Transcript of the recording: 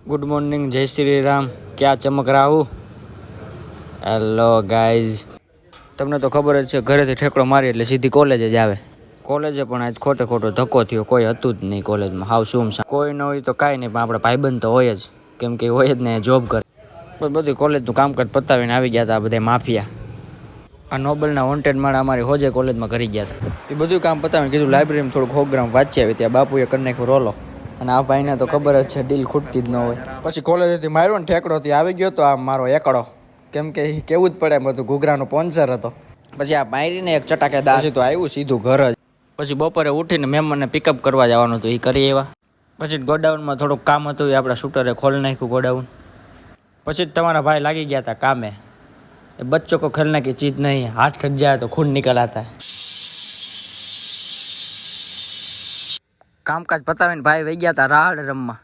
Good morning, जय श्री राम। क्या चमक रहा हूँ। હેલો ગાઈઝ, તમને તો ખબર જ છે, ઘરેથી ઠેકડો મારી એટલે સીધી કોલેજે જ આવે. કોલેજે પણ આજ ખોટે ખોટો ધક્કો થયો, કોઈ હતું જ નહીં કોલેજમાં. હાવ સુમસામ, કોઈ ન હોય તો કાંઈ નહીં, પણ આપણે ભાઈબંધ તો હોય જ, કેમ કે હોય જ ને જોબ કરે. પણ બધી કોલેજનું કામકાજ પતાવીને આવી ગયા હતા બધા માફિયા. આ નોબલના વોન્ટેડ માળા અમારી હોજે કોલેજમાં કરી ગયા હતા. એ બધું કામ પતાવીને કીધું લાઇબ્રેરીમાં થોડુંક હોગ્રામ વાંચી આવી. ત્યાં બાપુએ કરી નાખ્યો રોલો, અને આ ભાઈને તો ખબર જ છે ડીલ ખૂટતી જ ન હોય. પછી કોલેજેથી માર્યો ને ઠેકડો, ત્યાં આવી ગયો તો આ મારો એકડો, કેમ કે એ કેવું જ પડે, બધું ઘૂઘરાનો સ્પોન્સર હતો. પછી આ મારીને એક ચટાકેદાર, પછી તો આવ્યું સીધું ઘર જ. પછી બપોરે ઉઠીને મહેમાનને પિકઅપ કરવા જવાનું હતું, એ કરી એવા. પછી ગોડાઉનમાં થોડુંક કામ હતું, એ આપણા શૂટરે ખોલી નાખ્યું ગોડાઉન. પછી જ તમારા ભાઈ લાગી ગયા હતા કામે. એ બચ્ચો કો ખેલને કી ચીજ નહીં, હાથ થક જાય તો ખૂન નિકલ આતા હૈ. કામકાજ પતાવીને ભાઈ વહી ગયા હતા રાહડ રમવા.